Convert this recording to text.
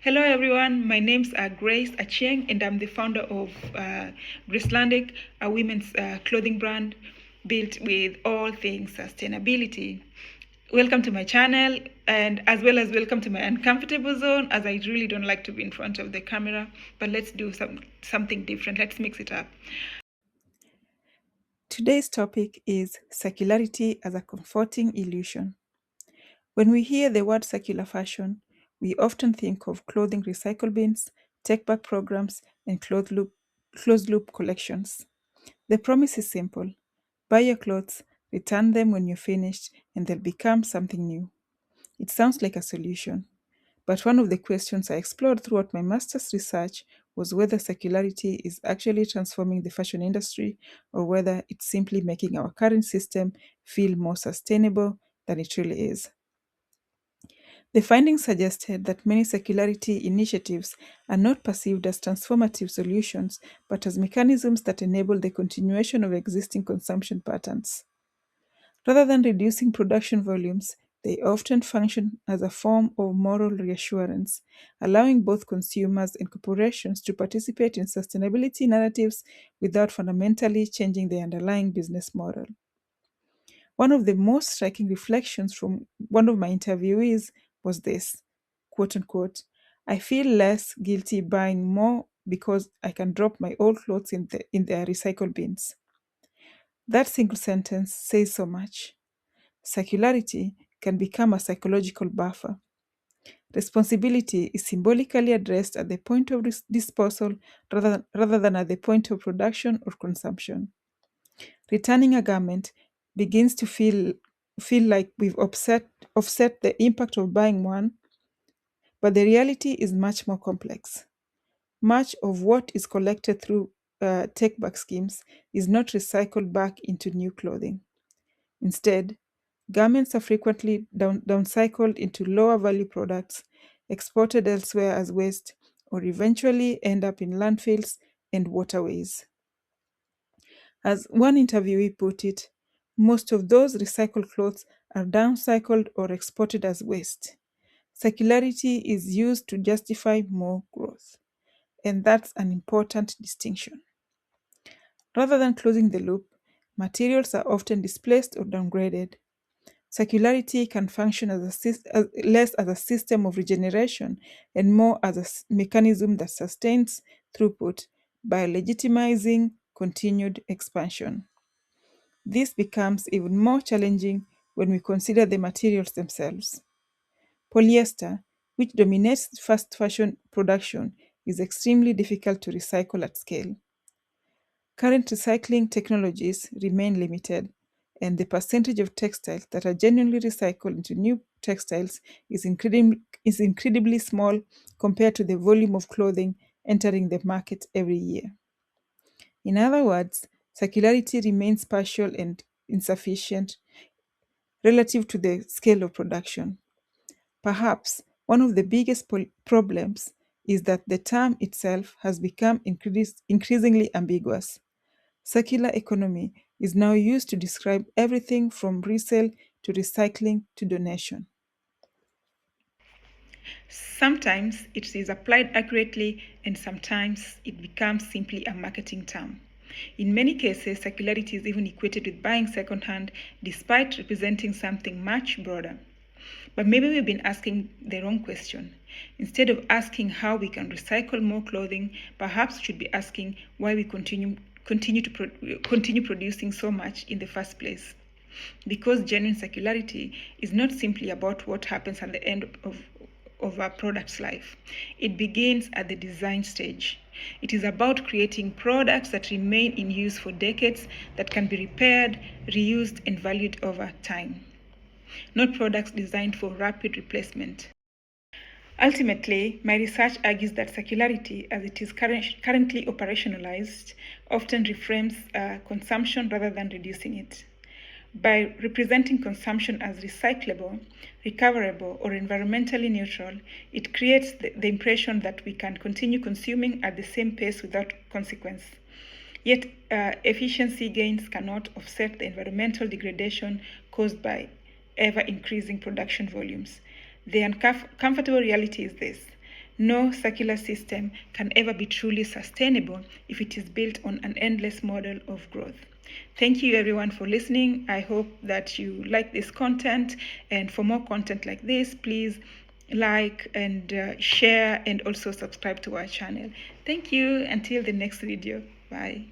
Hello, everyone. My name's Grace Achieng, and I'm the founder of Gracelandic, a women's clothing brand built with all things sustainability. Welcome to my channel, and as well as welcome to my uncomfortable zone, as I really don't like to be in front of the camera. But let's do something different. Let's mix it up. Today's topic is circularity as a comforting illusion. When we hear the word circular fashion, we often think of clothing recycle bins, take back programs, and closed loop collections. The promise is simple: buy your clothes, return them when you're finished, and they'll become something new. It sounds like a solution, but one of the questions I explored throughout my master's research was whether circularity is actually transforming the fashion industry or whether it's simply making our current system feel more sustainable than it really is. The findings suggested that many circularity initiatives are not perceived as transformative solutions, but as mechanisms that enable the continuation of existing consumption patterns. Rather than reducing production volumes, they often function as a form of moral reassurance, allowing both consumers and corporations to participate in sustainability narratives without fundamentally changing the underlying business model. One of the most striking reflections from one of my interviewees was this: quote unquote, I feel less guilty buying more because I can drop my old clothes in their recycle bins. That single sentence says so much. Circularity can become a psychological buffer. Responsibility is symbolically addressed at the point of disposal rather than at the point of production or consumption. Returning a garment begins to feel like we've offset the impact of buying one, but the reality is much more complex. Much of what is collected through take back schemes is not recycled back into new clothing. Instead, garments are frequently downcycled into lower value products, exported elsewhere as waste, or eventually end up in landfills and waterways. As one interviewee put it, most of those recycled clothes are downcycled or exported as waste. Circularity is used to justify more growth, and that's an important distinction. Rather than closing the loop, materials are often displaced or downgraded. Circularity can function less as a system of regeneration and more as a mechanism that sustains throughput by legitimizing continued expansion. This becomes even more challenging when we consider the materials themselves. Polyester, which dominates fast fashion production, is extremely difficult to recycle at scale. Current recycling technologies remain limited, and the percentage of textiles that are genuinely recycled into new textiles is incredibly small compared to the volume of clothing entering the market every year. In other words, circularity remains partial and insufficient relative to the scale of production. Perhaps one of the biggest problems is that the term itself has become increasingly ambiguous. Circular economy is now used to describe everything from resale to recycling to donation. Sometimes it is applied accurately, and sometimes it becomes simply a marketing term. In many cases, circularity is even equated with buying secondhand, despite representing something much broader. But maybe we've been asking the wrong question. Instead of asking how we can recycle more clothing, perhaps we should be asking why we continue producing so much in the first place. Because genuine circularity is not simply about what happens at the end of a product's life. It begins at the design stage. It is about creating products that remain in use for decades, that can be repaired, reused, and valued over time, not products designed for rapid replacement. Ultimately, my research argues that circularity, as it is currently operationalized, often reframes consumption rather than reducing it. By representing consumption as recyclable, recoverable, or environmentally neutral, it creates the impression that we can continue consuming at the same pace without consequence. Yet, efficiency gains cannot offset the environmental degradation caused by ever increasing production volumes. The uncomfortable reality is this: No circular system can ever be truly sustainable if it is built on an endless model of growth. Thank you everyone for listening. I hope that you like this content, and for more content like this, please like and share and also subscribe to our channel. Thank you. Until the next video. Bye.